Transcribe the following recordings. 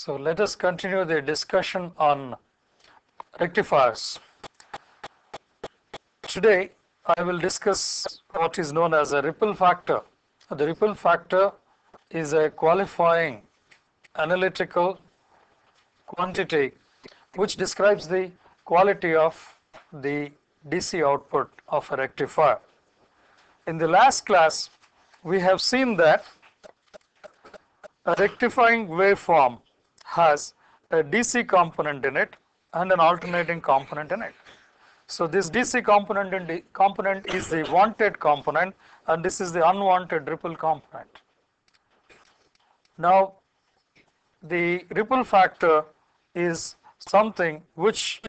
So let us continue the discussion on rectifiers. Today I will discuss what is known as a ripple factor. The ripple factor is a qualifying analytical quantity which describes the quality of the DC output of a rectifier. In the last class, we have seen that a rectifying waveform has a DC component in it and an alternating component in it. So this DC component is the wanted component, and this is the unwanted ripple component. Now, the ripple factor is something which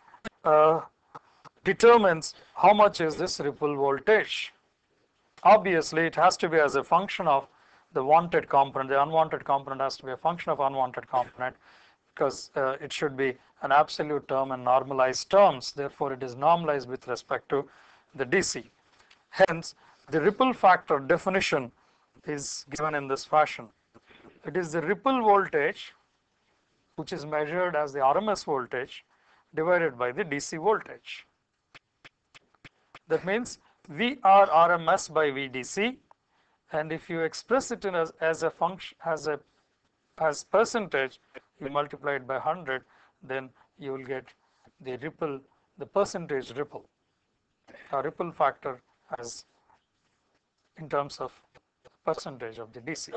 determines how much is this ripple voltage. Obviously, it has to be as a function of the wanted component. The unwanted component has to be a function of unwanted component, because it should be an absolute term and normalized terms. Therefore, it is normalized with respect to the DC. Hence, the ripple factor definition is given in this fashion. It is the ripple voltage which is measured as the RMS voltage divided by the DC voltage. That means VR RMS by VDC, and if you express it in as a function as percentage, you multiply it by 100, then you will get the ripple, the percentage ripple, a ripple factor as in terms of percentage of the DC.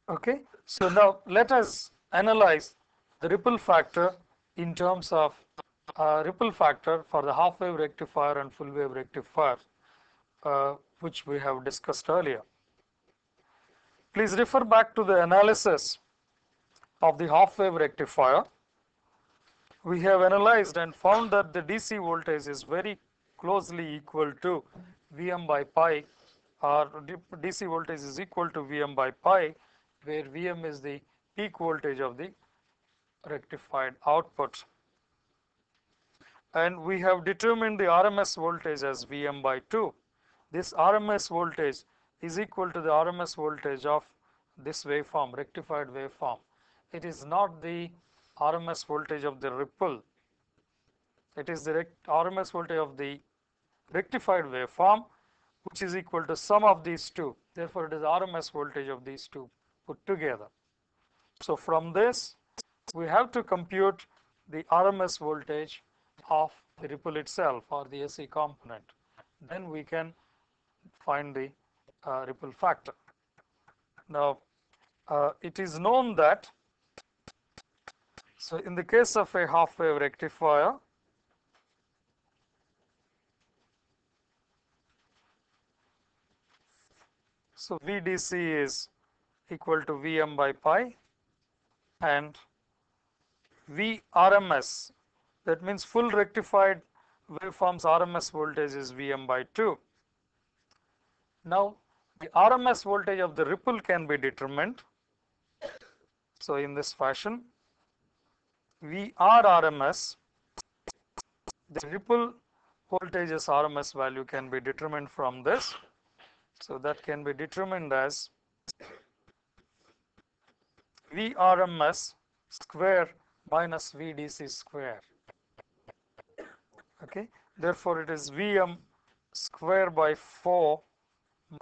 Okay, so now let us analyze the ripple factor in terms of ripple factor for the half wave rectifier and full wave rectifier, which we have discussed earlier. Please refer back to the analysis of the half wave rectifier. We have analyzed and found that the DC voltage is very closely equal to Vm by pi, or DC voltage is equal to Vm by pi, where Vm is the peak voltage of the rectified output. And we have determined the RMS voltage as Vm by 2. This RMS voltage is equal to the RMS voltage of this waveform, rectified waveform. It is not the RMS voltage of the ripple. It is the RMS voltage of the rectified waveform, which is equal to sum of these two. Therefore, it is RMS voltage of these two put together. So from this, we have to compute the RMS voltage of the ripple itself, or the AC component. Then we can find the ripple factor. Now, it is known that, so in the case of a half wave rectifier, so VDC is equal to Vm by pi, and VRMS, that means full rectified waveform's RMS voltage is Vm by 2. Now, the RMS voltage of the ripple can be determined. So in this fashion, VR RMS, the ripple voltage's RMS value can be determined from this. So that can be determined as VRMS square minus VDC square. Okay, therefore it is Vm square by 4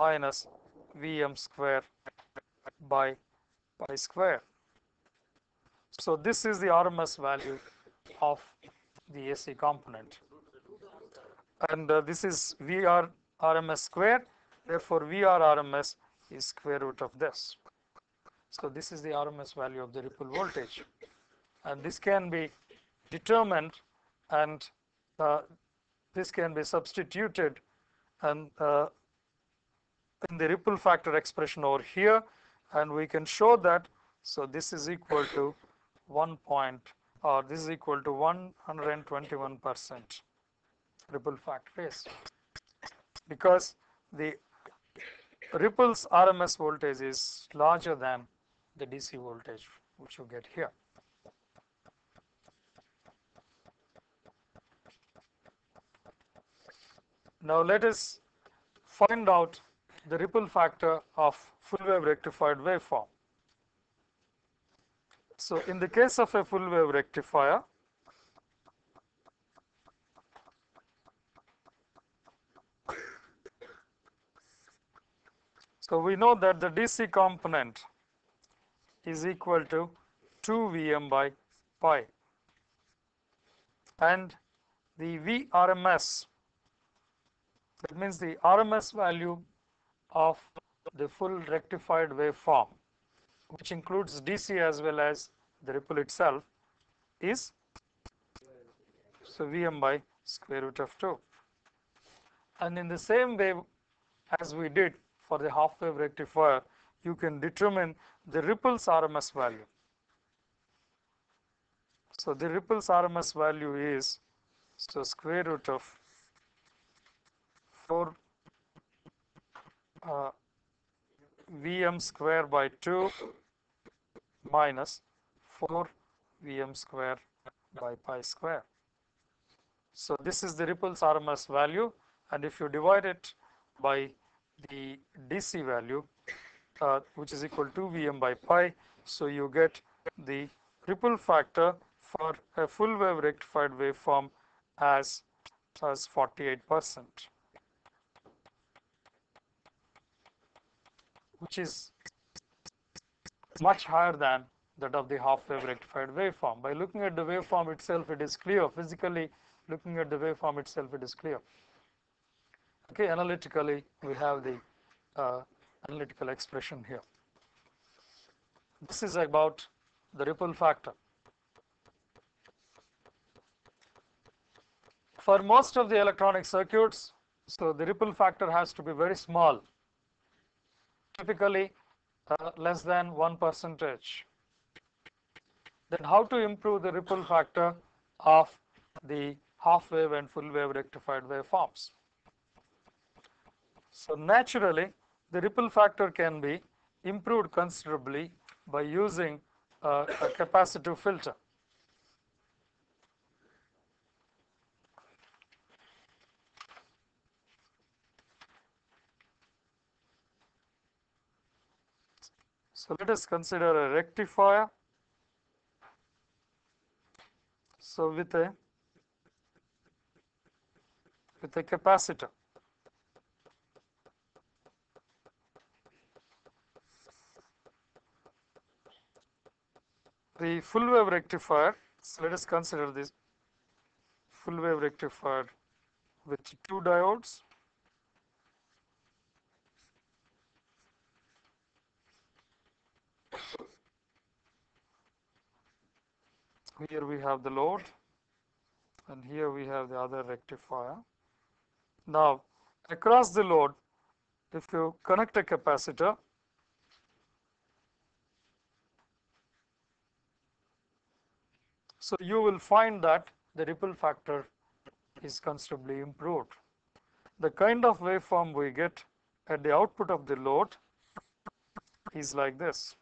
minus Vm square by pi square. So this is the RMS value of the AC component, and this is VR RMS square. Therefore, VR RMS is square root of this. So this is the RMS value of the ripple voltage, and this can be determined, and this can be substituted and in the ripple factor expression over here, and we can show that. So this is equal to 121% ripple factor is, because the ripple's RMS voltage is larger than the DC voltage which you get here. Now let us find out the ripple factor of full wave rectified waveform. So in the case of a full wave rectifier, so we know that the DC component is equal to 2 Vm by pi, and the Vrms, that means the RMS value of the full rectified waveform, which includes DC as well as the ripple itself, is so Vm by square root of 2. And in the same way as we did for the half wave rectifier, you can determine the ripple's RMS value. So the ripple's RMS value is so square root of 4 Vm square by 2 minus 4 Vm square by pi square. So this is the ripple's RMS value, and if you divide it by the DC value, which is equal to Vm by pi, so you get the ripple factor for a full wave rectified waveform as 48%, which is much higher than that of the half wave rectified waveform. By looking at the waveform itself, it is clear. Physically looking at the waveform itself, it is clear. Okay, analytically we have the analytical expression here. This is about the ripple factor. For most of the electronic circuits, so the ripple factor has to be very small, typically less than 1%. Then how to improve the ripple factor of the half wave and full wave rectified waveforms? So naturally, the ripple factor can be improved considerably by using a capacitive filter. So let us consider a rectifier. So with a capacitor. The full wave rectifier, so let us consider this full wave rectifier with 2 diodes, here we have the load, and here we have the other rectifier. Now across the load, if you connect a capacitor, so you will find that the ripple factor is considerably improved. The kind of waveform we get at the output of the load is like this.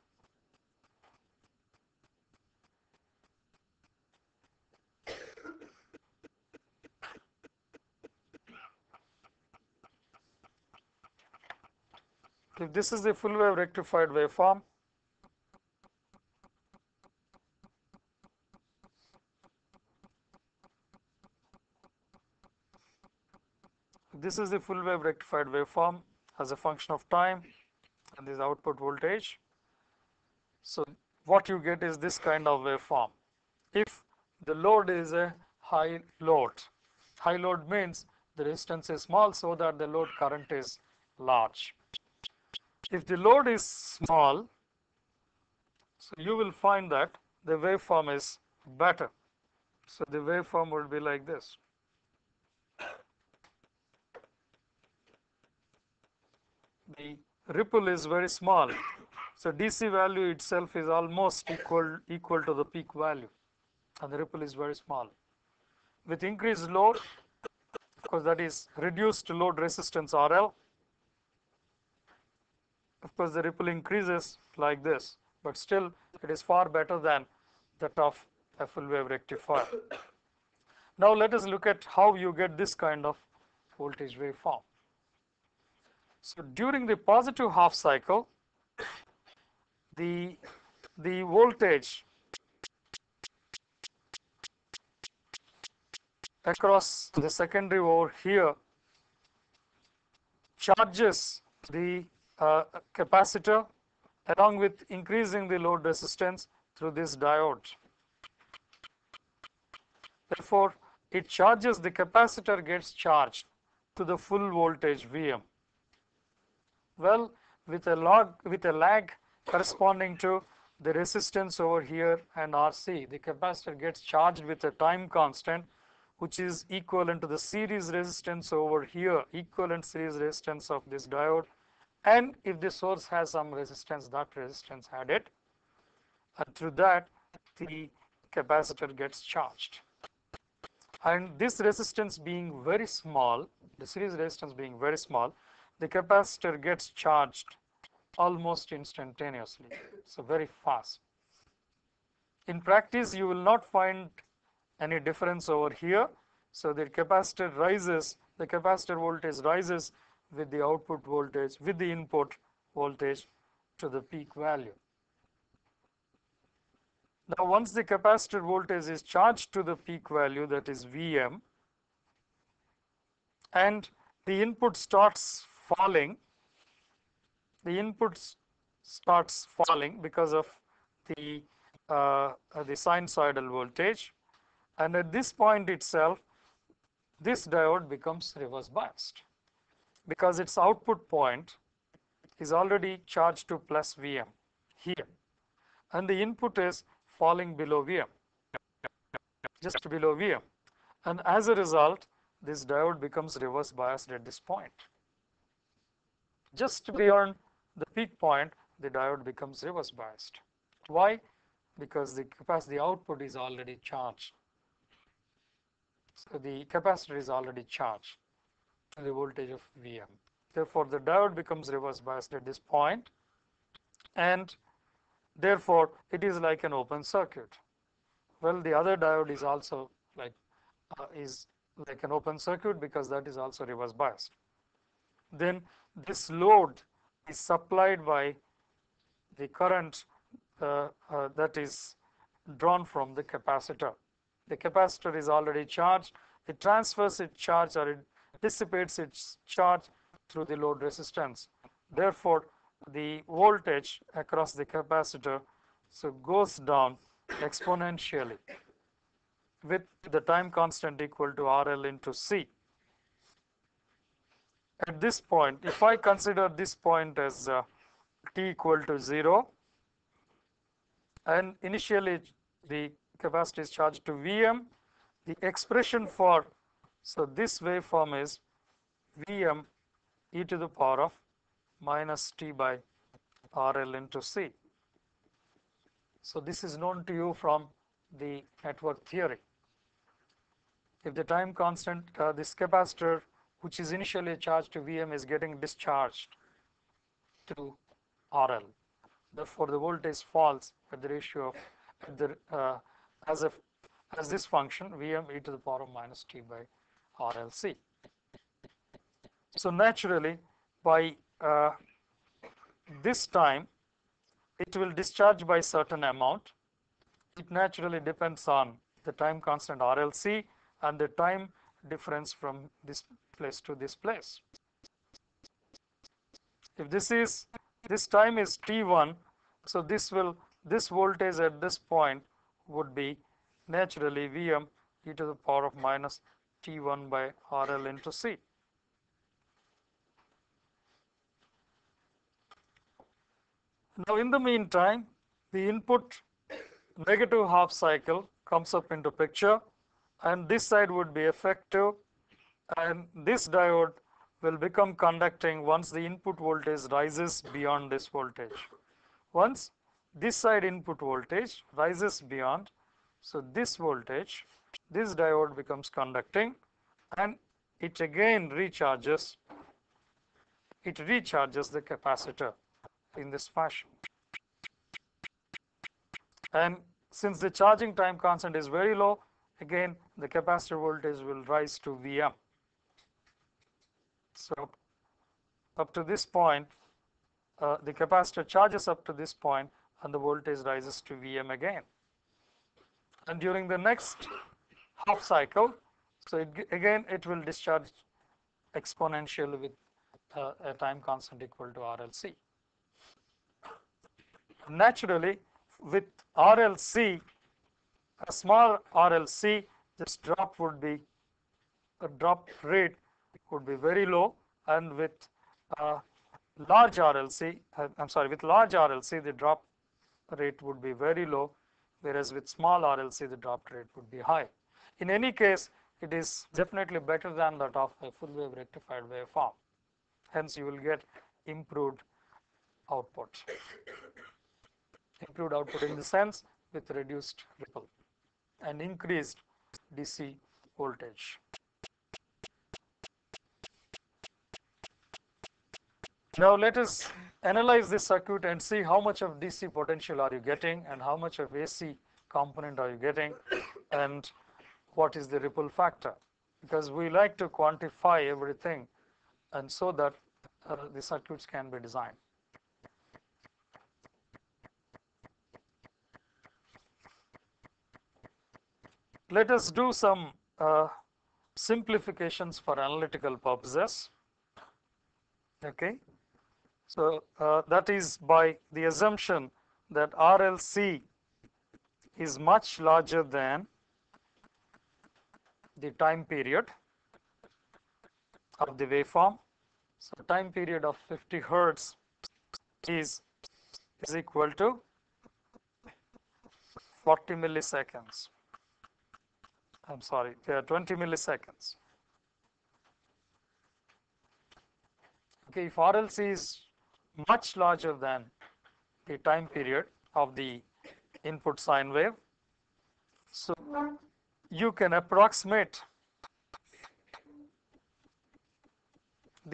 If this is the full wave rectified waveform, this is the full wave rectified waveform as a function of time, and this output voltage. So what you get is this kind of waveform. If the load is a high load means the resistance is small so that the load current is large. If the load is small, so you will find that the waveform is better. So the waveform will be like this. The ripple is very small, so DC value itself is almost equal to the peak value, and the ripple is very small. With increased load, of course, that is reduced load resistance RL, of course the ripple increases like this, but still it is far better than that of a full wave rectifier. Now let us look at how you get this kind of voltage waveform. So during the positive half cycle, the voltage across the secondary over here charges the capacitor along with increasing the load resistance through this diode. Therefore, it charges, the capacitor gets charged to the full voltage Vm. Well, with a lag corresponding to the resistance over here and RC, the capacitor gets charged with a time constant which is equivalent to the series resistance over here, equivalent series resistance of this diode, and if the source has some resistance, that resistance added, and through that the capacitor gets charged. And this resistance being very small, the series resistance being very small, the capacitor gets charged almost instantaneously, so very fast. In practice, you will not find any difference over here. So the capacitor rises, the capacitor voltage rises with the output voltage, with the input voltage to the peak value. Now, once the capacitor voltage is charged to the peak value, that is Vm, and the input starts falling, because of the sinusoidal voltage, and at this point itself, this diode becomes reverse biased because its output point is already charged to plus Vm here, and the input is falling below Vm, just below Vm, and as a result, this diode becomes reverse biased at this point. Just beyond the peak point, the diode becomes reverse biased. Why? Because the output is already charged. So the capacitor is already charged to the voltage of Vm. Therefore, the diode becomes reverse biased at this point, and therefore it is like an open circuit. Well, the other diode is also like an open circuit because that is also reverse biased. Then this load is supplied by the current that is drawn from the capacitor. The capacitor is already charged. It transfers its charge, or it dissipates its charge through the load resistance. Therefore, the voltage across the capacitor goes down exponentially with the time constant equal to RL into C. At this point, if I consider this point as t equal to 0, and initially the capacitor is charged to Vm, the expression for this waveform is Vm e to the power of minus t by RL into C. So this is known to you from the network theory. If the time constant, this capacitor which is initially charged to Vm is getting discharged to RL, therefore the voltage falls at the ratio of as this function Vm e to the power of minus t by RLC. So naturally, by this time, it will discharge by certain amount. It naturally depends on the time constant RLC and the time difference from this place to this place. If this time is t1, so this voltage at this point would be naturally Vm e to the power of minus t1 by RL into C. Now, in the meantime, the input negative half cycle comes up into picture, and this side would be effective, and this diode will become conducting once the input voltage rises beyond this voltage. Once this side input voltage rises beyond, so this voltage, this diode becomes conducting, and it again recharges the capacitor in this fashion. And since the charging time constant is very low, again the capacitor voltage will rise to Vm. So up to this point, the capacitor charges up to this point, and the voltage rises to Vm again. And during the next half cycle, so again it will discharge exponentially with a time constant equal to RLC. Naturally, with RLC, a small RLC, this drop would be, the drop rate would be very low, and with large RLC, with large RLC, the drop rate would be very low, whereas with small RLC, the drop rate would be high. In any case, it is definitely better than that of a full wave rectified waveform. Hence, you will get improved output. Improved output in the sense with reduced ripple and increased DC voltage. Now let us analyze this circuit and see how much of DC potential are you getting and how much of AC component are you getting and what is the ripple factor, because we like to quantify everything and so that the circuits can be designed. Let us do some simplifications for analytical purposes. Okay, so that is by the assumption that RLC is much larger than the time period of the waveform. So time period of 50 hertz is equal to 40 milliseconds. I'm sorry, 20 milliseconds. Okay, if RLC is much larger than the time period of the input sine wave, so you can approximate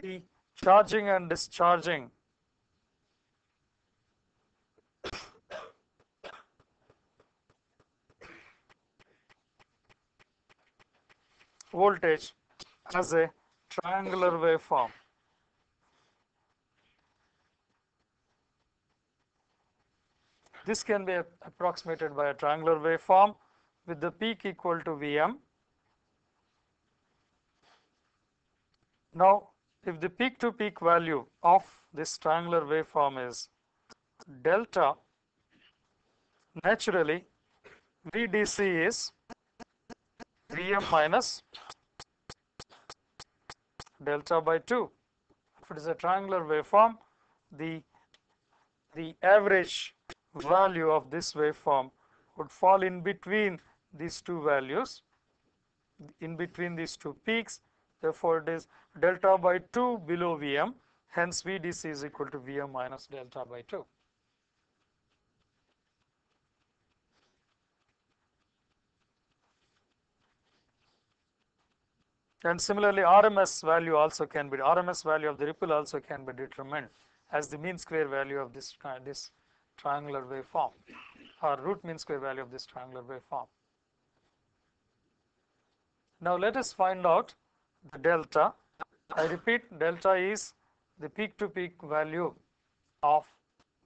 the charging and discharging voltage as a triangular waveform. This can be approximated by a triangular waveform with the peak equal to Vm. Now, if the peak to peak value of this triangular waveform is delta, naturally VDC is Vm minus delta by 2. If it is a triangular waveform, the average value of this waveform would fall in between these two values, in between these two peaks. Therefore, it is delta by 2 below Vm. Hence, VDC is equal to Vm minus delta by 2. And similarly, RMS value also can be, RMS value of the ripple also can be determined as the mean square value of this triangular waveform, or root mean square value of this triangular waveform. Now let us find out the delta. I repeat, delta is the peak to peak value of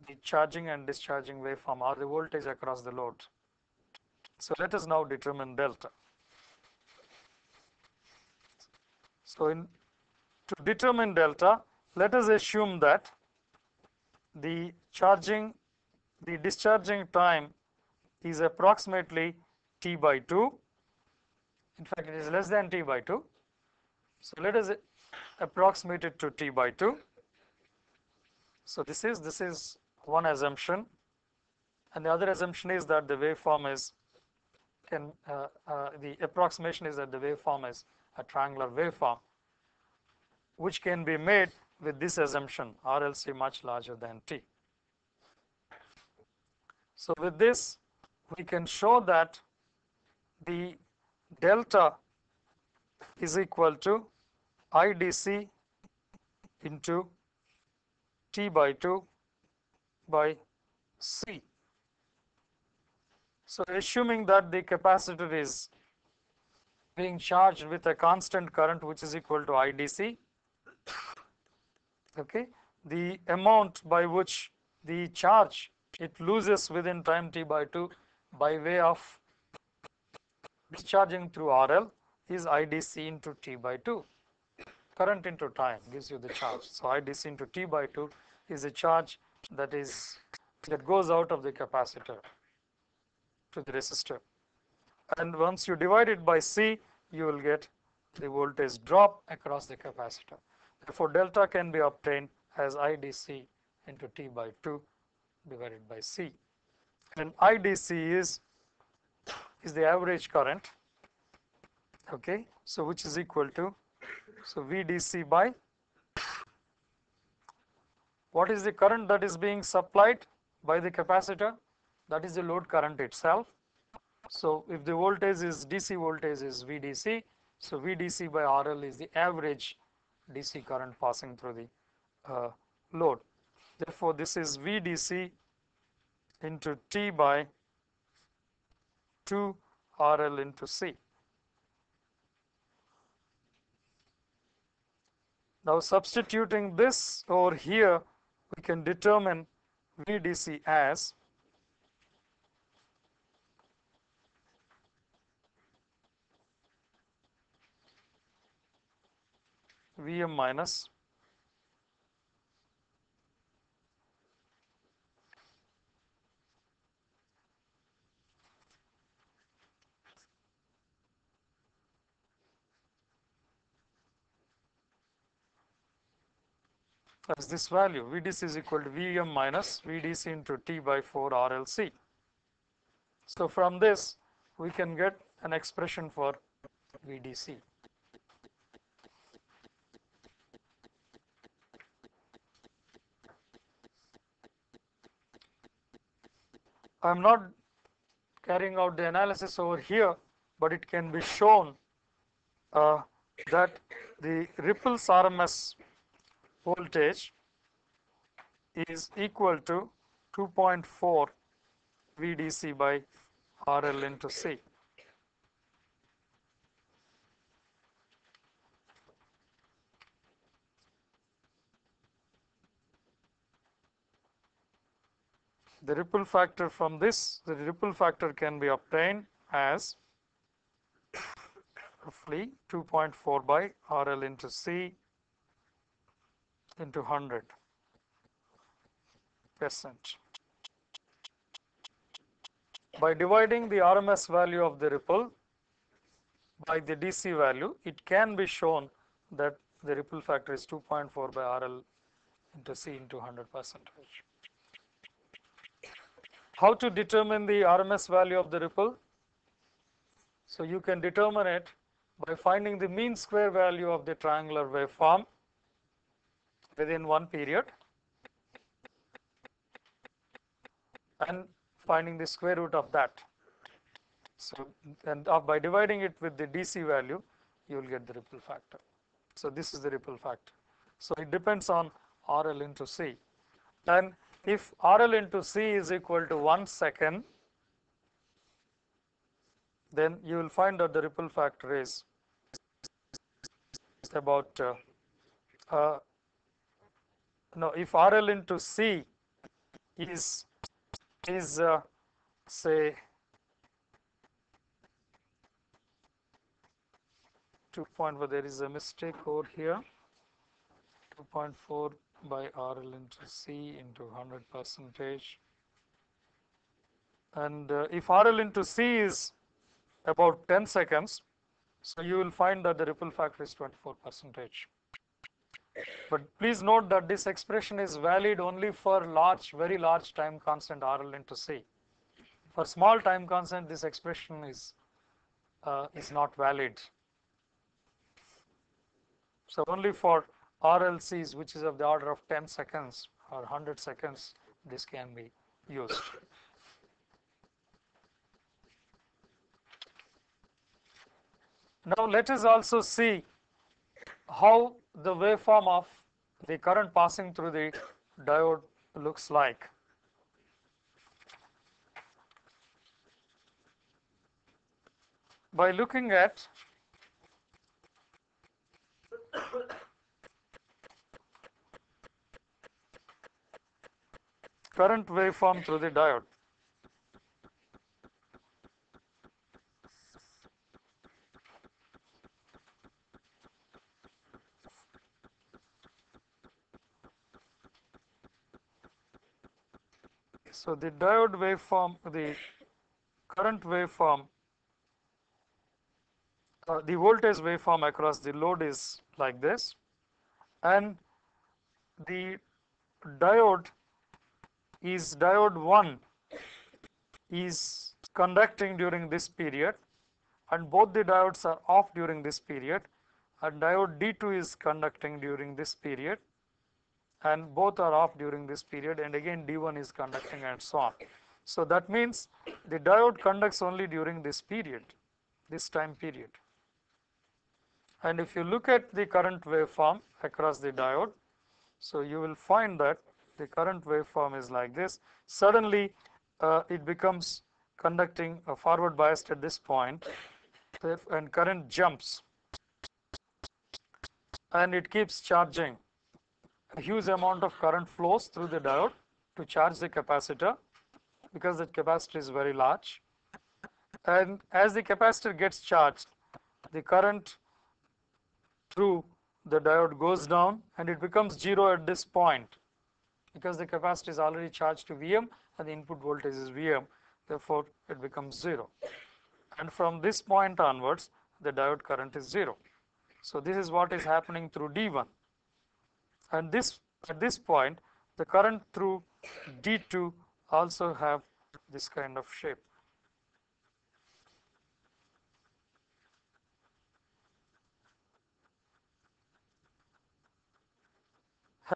the charging and discharging waveform, or the voltage across the load. So let us now determine delta. So to determine delta, let us assume that the discharging time is approximately T by 2. In fact, it is less than T by 2. So let us approximate it to T by 2. So this is one assumption, and the other assumption is that the waveform is the approximation is that the waveform is a triangular waveform, which can be made with this assumption, RLC much larger than T. So with this, we can show that the delta is equal to IDC into T by 2 by C. So assuming that the capacitor is being charged with a constant current which is equal to IDC, Okay, the amount by which the charge it loses within time t by 2 by way of discharging through RL is IDC into t by 2. Current into time gives you the charge. So IDC into t by 2 is a charge that goes out of the capacitor to the resistor. And once you divide it by C, you will get the voltage drop across the capacitor. Therefore, delta can be obtained as IDC into t by 2 divided by C. And IDC is the average current, okay, so which is equal to, so VDC by, what is the current that is being supplied by the capacitor? That is the load current itself. So if the voltage is DC voltage is VDC, so VDC by RL is the average DC current passing through the load. Therefore, this is VDC into T by 2 RL into C. Now substituting this over here, we can determine VDC as Vm minus as this value. VDC is equal to Vm minus VDC into T by 4 RLC. So from this, we can get an expression for VDC. I am not carrying out the analysis over here, but it can be shown that the ripples RMS voltage is equal to 2.4 VDC by RL into C. The ripple factor from this, the ripple factor can be obtained as roughly 2.4 by RL into C into 100%. By dividing the RMS value of the ripple by the DC value, it can be shown that the ripple factor is 2.4 by RL into C into 100%. How to determine the RMS value of the ripple? So you can determine it by finding the mean square value of the triangular waveform within one period and finding the square root of that. So, and by dividing it with the DC value, you will get the ripple factor. So this is the ripple factor. So it depends on RL into C. And if RL into C is equal to 1 second, then you will find that the ripple factor is about no, if RL into C is say 2.4, there is a mistake over here, 2.4 by RL into C into 100%. And if RL into C is about 10 seconds, so you will find that the ripple factor is 24%. But please note that this expression is valid only for large, very large time constant RL into C. For small time constant, this expression is not valid. So only for RLCs, which is of the order of 10 seconds or 100 seconds, this can be used. Now let us also see how the waveform of the current passing through the diode looks like. By looking at current waveform through the diode. So the diode waveform, the current waveform, the voltage waveform across the load is like this, and the diode is diode 1 is conducting during this period, and both the diodes are off during this period, and diode D2 is conducting during this period, and both are off during this period, and again D1 is conducting, and so on. So that means the diode conducts only during this period, this time period. And if you look at the current waveform across the diode, so you will find that the current waveform is like this. Suddenly it becomes conducting forward biased at this point, and current jumps, and it keeps charging. A huge amount of current flows through the diode to charge the capacitor, because the capacitor is very large. And as the capacitor gets charged, the current through the diode goes down, and it becomes 0 at this point, because the capacitor is already charged to Vm and the input voltage is Vm, therefore it becomes 0. And from this point onwards, the diode current is 0. So this is what is happening through D1. And this, at this point, the current through D2 also have this kind of shape.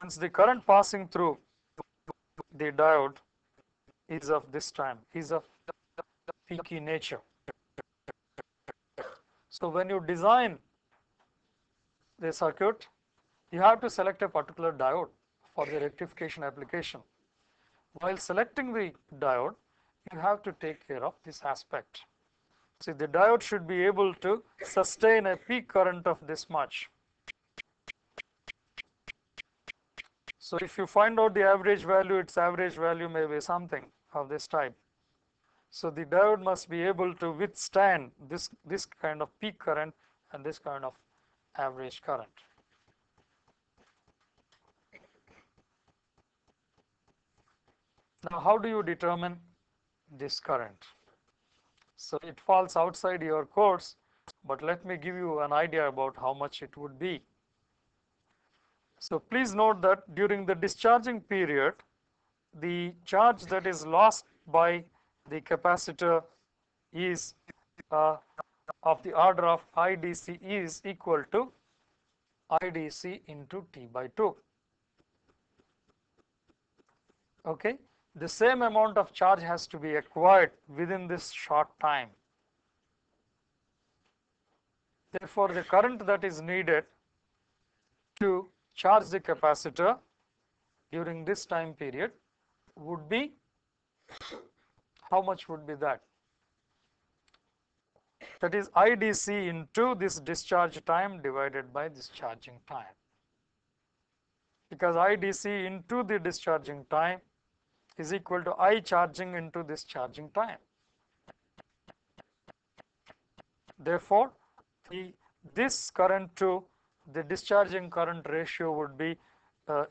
Hence the current passing through the diode is of this time, is of peaky nature. So when you design the circuit, you have to select a particular diode for the rectification application. While selecting the diode, you have to take care of this aspect. See, the diode should be able to sustain a peak current of this much. So if you find out the average value, its average value may be something of this type. So the diode must be able to withstand this kind of peak current and this kind of average current. Now, how do you determine this current? So it falls outside your course, but let me give you an idea about how much it would be. So please note that during the discharging period, the charge that is lost by the capacitor is of the order of IDC is equal to IDC into T by 2. Okay, the same amount of charge has to be acquired within this short time. Therefore, the current that is needed to charge the capacitor during this time period would be, how much would be that? That is IDC into this discharge time divided by this charging time. Because IDC into the discharging time is equal to I charging into this charging time. Therefore, this current to the discharging current ratio would be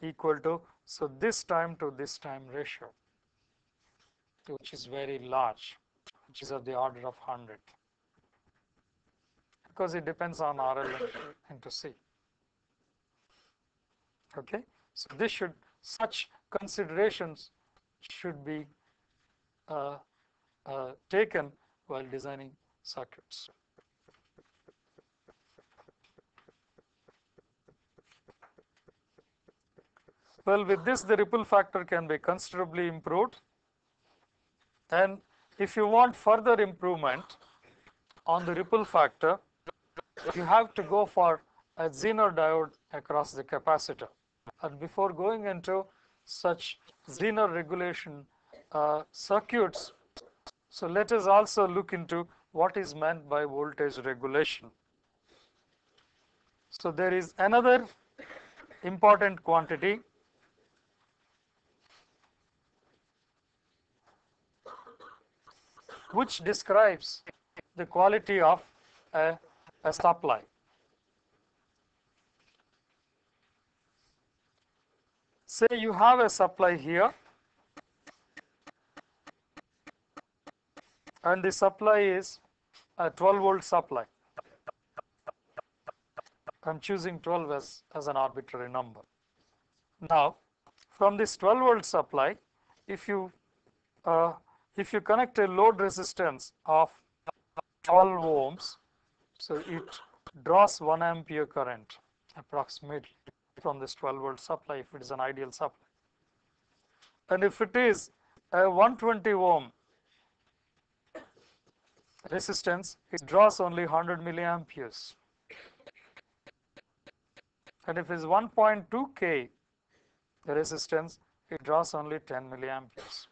equal to, so this time to this time ratio, which is very large, which is of the order of 100, because it depends on RL into C. Okay, so such considerations should be taken while designing circuits. Well, with this, the ripple factor can be considerably improved. And if you want further improvement on the ripple factor, you have to go for a Zener diode across the capacitor. And before going into such Zener regulation circuits, so let us also look into what is meant by voltage regulation. So there is another important quantity which describes the quality of a supply. Say you have a supply here, and the supply is a 12-volt supply. I'm choosing 12 as an arbitrary number. Now, from this 12-volt supply, if you connect a load resistance of 12 ohms, so it draws 1 ampere current approximately from this 12-volt supply if it is an ideal supply. And if it is a 120 ohm resistance, it draws only 100 milliamperes. And if it is 1.2 K resistance, it draws only 10 milliamperes.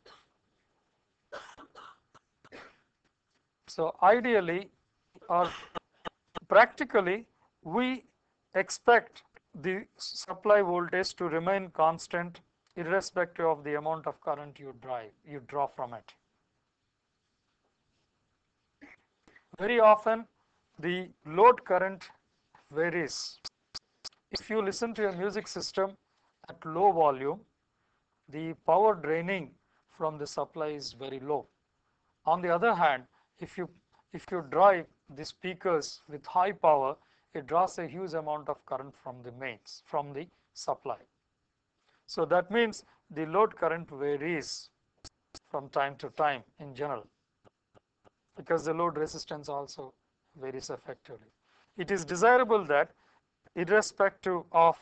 So ideally or practically, we expect the supply voltage to remain constant irrespective of the amount of current you draw from it. Very often the load current varies. If you listen to a music system at low volume, the power draining from the supply is very low. On the other hand, if you drive the speakers with high power, it draws a huge amount of current from the mains, from the supply. So that means the load current varies from time to time in general, because the load resistance also varies effectively. It is desirable that irrespective of,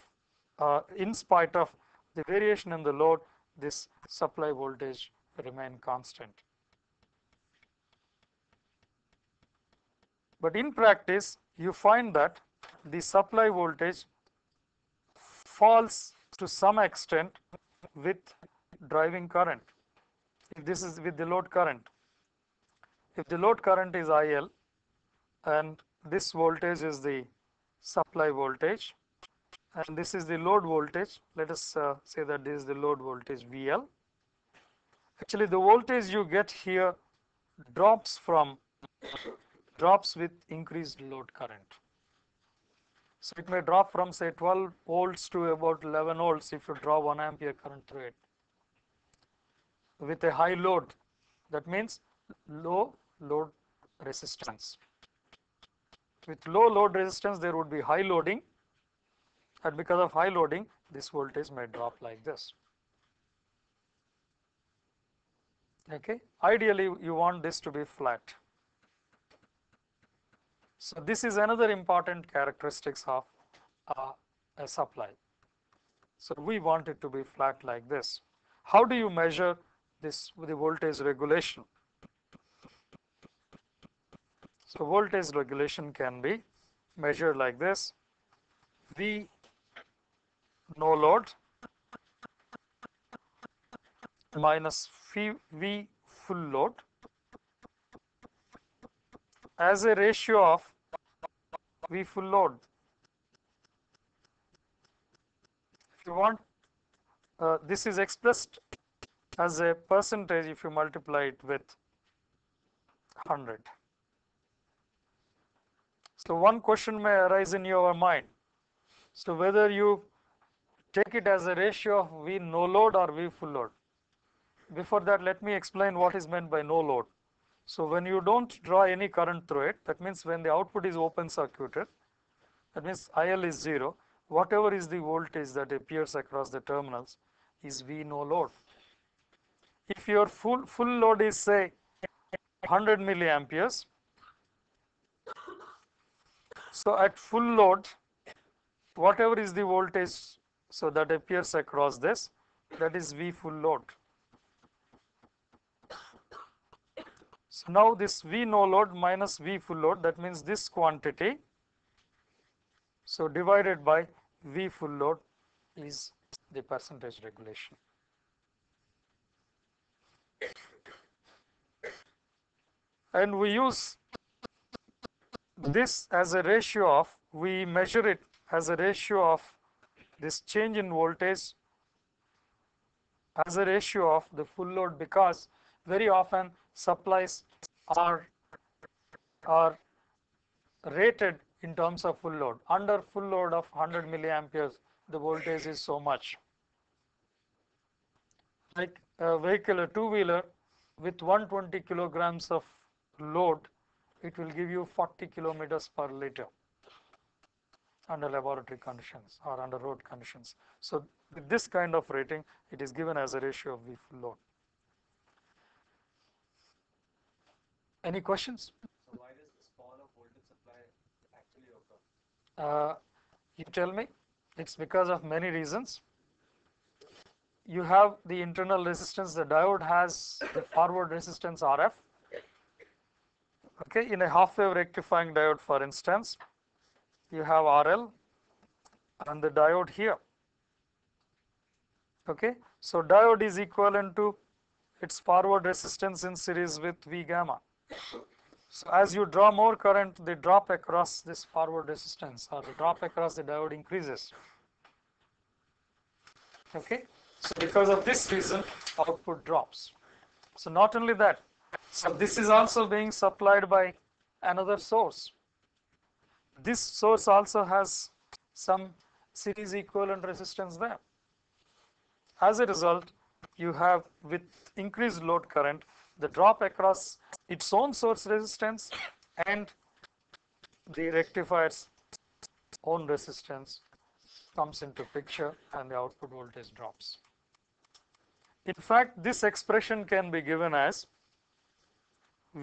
in spite of the variation in the load, this supply voltage remain constant. But in practice, you find that the supply voltage falls to some extent with driving current. If this is with the load current, if the load current is IL and this voltage is the supply voltage and this is the load voltage, let us say that this is the load voltage VL. Actually, the voltage you get here drops with increased load current. So it may drop from say 12 volts to about 11 volts if you draw 1 ampere current through it with a high load. That means low load resistance. With low load resistance, there would be high loading, and because of high loading, this voltage may drop like this. Okay, ideally you want this to be flat. So this is another important characteristics of a supply. So we want it to be flat like this. How do you measure this with the voltage regulation? So voltage regulation can be measured like this: V no load minus V full load as a ratio of V full load. If you want, this is expressed as a percentage if you multiply it with 100. So one question may arise in your mind. So whether you take it as a ratio of V no load or V full load. Before that, let me explain what is meant by no load. So when you don't draw any current through it, that means when the output is open circuited, that means IL is 0. Whatever is the voltage that appears across the terminals is V no load. If your full load is say 100 milliamperes, so at full load, whatever is the voltage so that appears across this, that is V full load. So now this V no load minus V full load, that means this quantity, so divided by V full load is the percentage regulation. And we use this as a ratio of, we measure it as a ratio of this change in voltage as a ratio of the full load, because very often supplies are are rated in terms of full load. Under full load of 100 milliamperes, the voltage is so much. Like a vehicle, a two-wheeler with 120 kilograms of load, it will give you 40 kilometers per liter under laboratory conditions or under road conditions. So with this kind of rating, it is given as a ratio of V full load. Any questions? So why does the smaller voltage supply actually occur? You tell me. It's because of many reasons. You have the internal resistance. The diode has the forward resistance RF. Okay, in a half wave rectifying diode, for instance, you have RL and the diode here. Okay, so diode is equivalent to its forward resistance in series with V gamma. So as you draw more current, the drop across this forward resistance or the drop across the diode increases. Okay, so because of this reason, output drops. So not only that, so this is also being supplied by another source. This source also has some series equivalent resistance there. As a result, you have, with increased load current, the drop across its own source resistance and the rectifier's own resistance comes into picture and the output voltage drops. In fact, this expression can be given as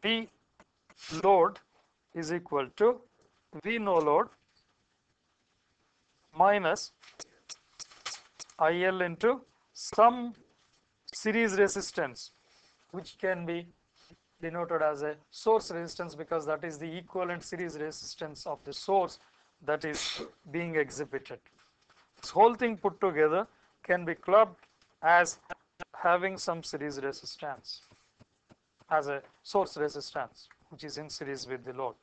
V load is equal to V no load minus IL into some series resistance, which can be denoted as a source resistance because that is the equivalent series resistance of the source that is being exhibited. This whole thing put together can be clubbed as having some series resistance, as a source resistance which is in series with the load.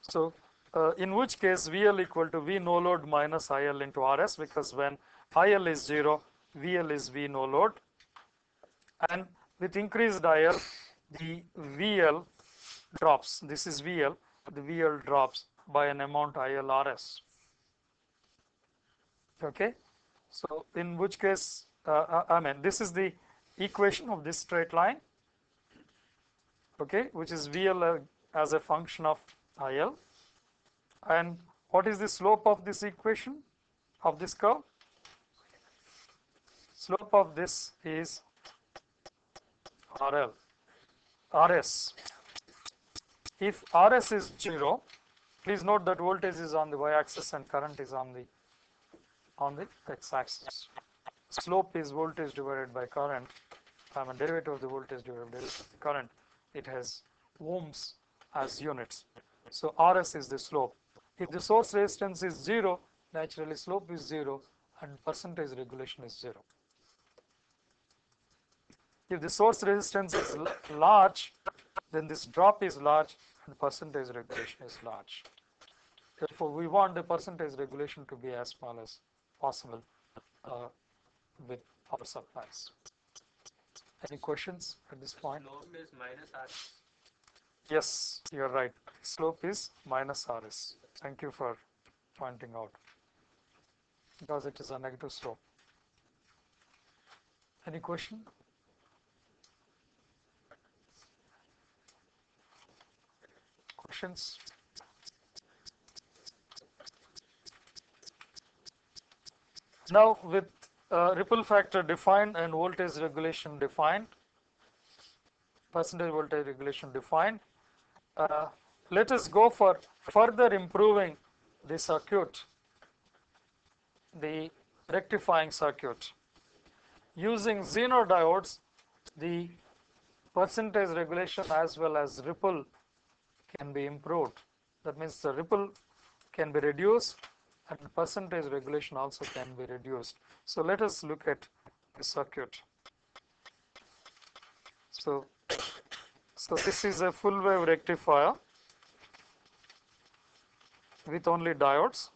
So in which case VL equal to V no load minus IL into RS, because when IL is 0, VL is V no load, and with increased IL, the VL drops. This is VL, the VL drops by an amount IL RS. Okay, so in which case, I mean, this is the equation of this straight line, okay, which is VL as a function of IL. And what is the slope of this equation, of this curve? Slope of this is RL, RS. If RS is 0, please note that voltage is on the y-axis and current is on the x-axis. Slope is voltage divided by current. I mean, derivative of the voltage divided by the current. It has ohms as units. So RS is the slope. If the source resistance is 0, naturally slope is 0 and percentage regulation is 0. If the source resistance is large, then this drop is large and percentage regulation is large. Therefore, we want the percentage regulation to be as small as possible with our supplies. Any questions at this point? Slope is minus R. Yes, you're right. Slope is minus RS. Thank you for pointing out, because it is a negative slope. Any question? Questions? Now, with ripple factor defined and voltage regulation defined, percentage voltage regulation defined, let us go for further improving the circuit, the rectifying circuit. Using Zener diodes, the percentage regulation as well as ripple can be improved. That means the ripple can be reduced and percentage regulation also can be reduced. So let us look at the circuit. So this is a full wave rectifier with only diodes,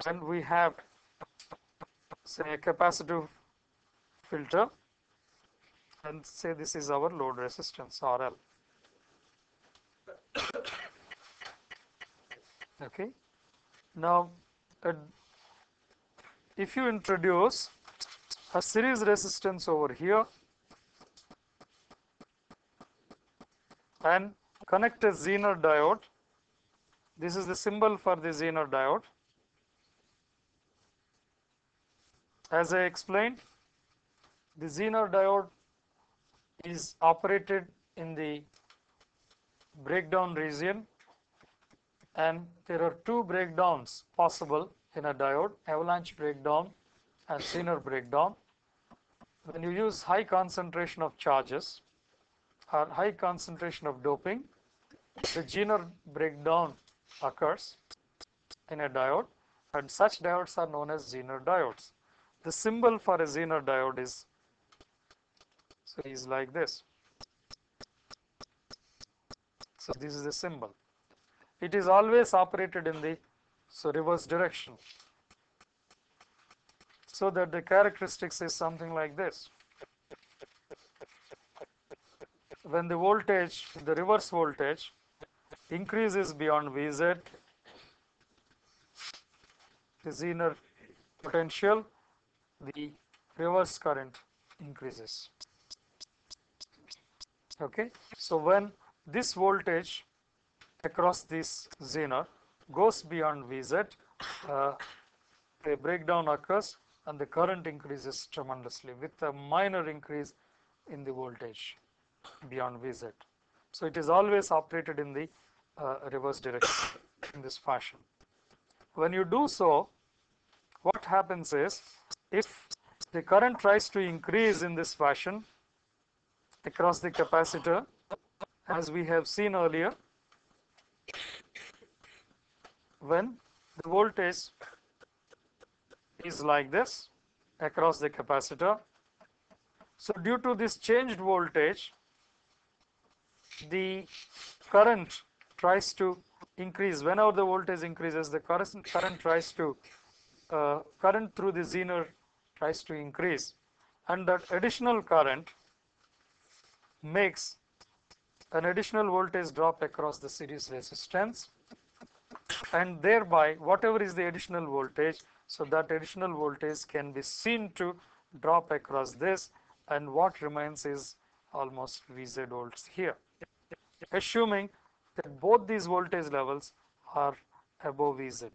and we have, say, a capacitive filter and say this is our load resistance RL. Okay. Now, if you introduce a series resistance over here and connect a Zener diode, this is the symbol for the Zener diode. As I explained, the Zener diode is operated in the breakdown region, and there are two breakdowns possible in a diode: avalanche breakdown and Zener breakdown. When you use high concentration of charges or high concentration of doping, the Zener breakdown occurs in a diode, and such diodes are known as Zener diodes. The symbol for a Zener diode is like this. So this is the symbol. It is always operated in the reverse direction, so that the characteristics is something like this. When the voltage, the reverse voltage, increases beyond Vz, the Zener potential, the reverse current increases. Okay, so when this voltage across this Zener goes beyond Vz, a breakdown occurs and the current increases tremendously with a minor increase in the voltage beyond Vz. So it is always operated in the reverse direction in this fashion. When you do so, what happens is, if the current tries to increase in this fashion across the capacitor, as we have seen earlier, when the voltage is like this across the capacitor, so due to this changed voltage, the current tries to increase. Whenever the voltage increases, the current tries to current through the Zener tries to increase, and that additional current makes an additional voltage drop across the series resistance, and thereby whatever is the additional voltage, so that additional voltage can be seen to drop across this, and what remains is almost Vz volts here, assuming that both these voltage levels are above Vz.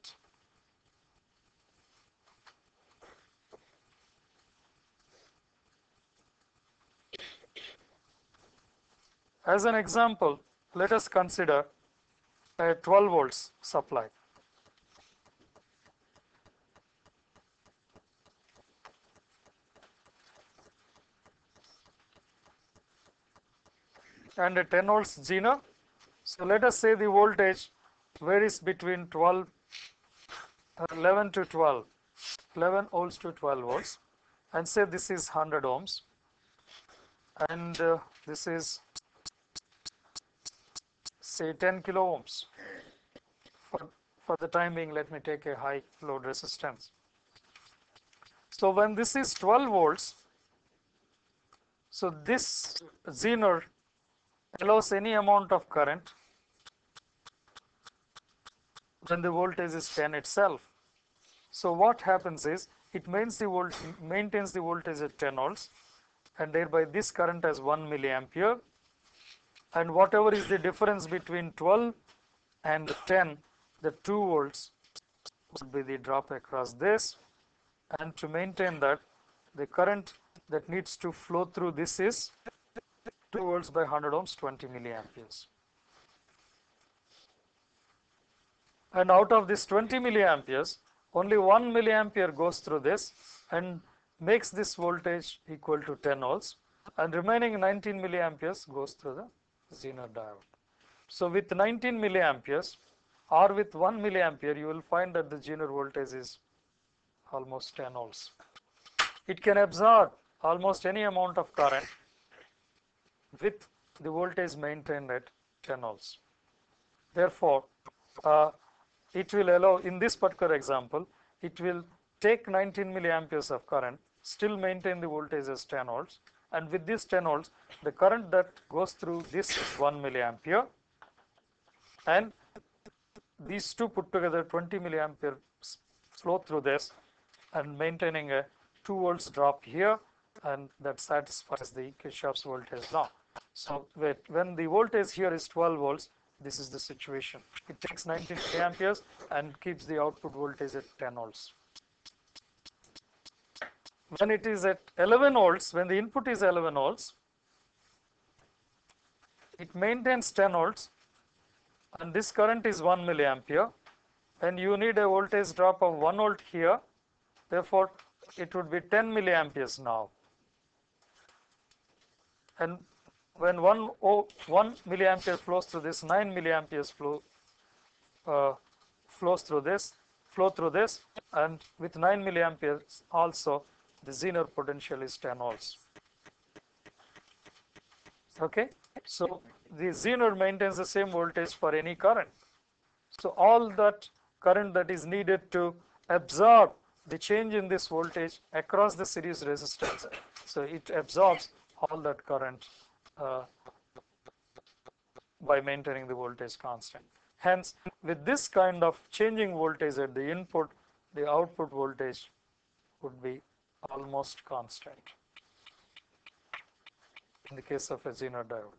As an example, let us consider a 12 volts supply. And a 10 volts Zener. So let us say the voltage varies between 11 to 12, 11 volts to 12 volts, and say this is 100 ohms, and this is say 10 kilo ohms. For the time being, let me take a high load resistance. So when this is 12 volts, so this Zener allows any amount of current when the voltage is 10 itself. So what happens is, it maintains the voltage at 10 volts, and thereby this current as 1 milliampere, and whatever is the difference between 12 and 10, the 2 volts would be the drop across this, and to maintain that, the current that needs to flow through this is 2 volts by 100 ohms, 20 milliamperes. And out of this 20 milliamperes, only 1 milliampere goes through this and makes this voltage equal to 10 volts, and remaining 19 milliamperes goes through the Zener diode. So with 19 milliamperes or with 1 milliampere, you will find that the Zener voltage is almost 10 volts. It can absorb almost any amount of current with the voltage maintained at 10 volts. Therefore, it will allow, in this particular example, it will take 19 milliamperes of current, still maintain the voltage as 10 volts, and with this 10 volts, the current that goes through this is 1 milliampere, and these two put together 20 milliampere flow through this and maintaining a 2 volts drop here, and that satisfies the Kashyap's voltage law. So when the voltage here is 12 volts, this is the situation. It takes 19 milliamperes and keeps the output voltage at 10 volts. When it is at 11 volts, when the input is 11 volts, it maintains 10 volts, and this current is 1 milliampere, and you need a voltage drop of 1 volt here. Therefore, it would be 10 milliamperes now. And when 1 milliampere flows through this, 9 milliamperes flow through this, and with 9 milliamperes also, the Zener potential is 10 volts. Okay, so the Zener maintains the same voltage for any current. So all that current that is needed to absorb the change in this voltage across the series resistance, so it absorbs all that current by maintaining the voltage constant. Hence, with this kind of changing voltage at the input, the output voltage would be almost constant in the case of a Zener diode.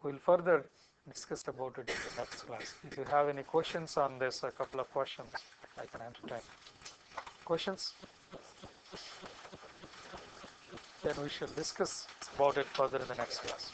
We'll further discuss about it in the next class. If you have any questions on this, a couple of questions, I can entertain. Questions? Then we shall discuss about it further in the next class.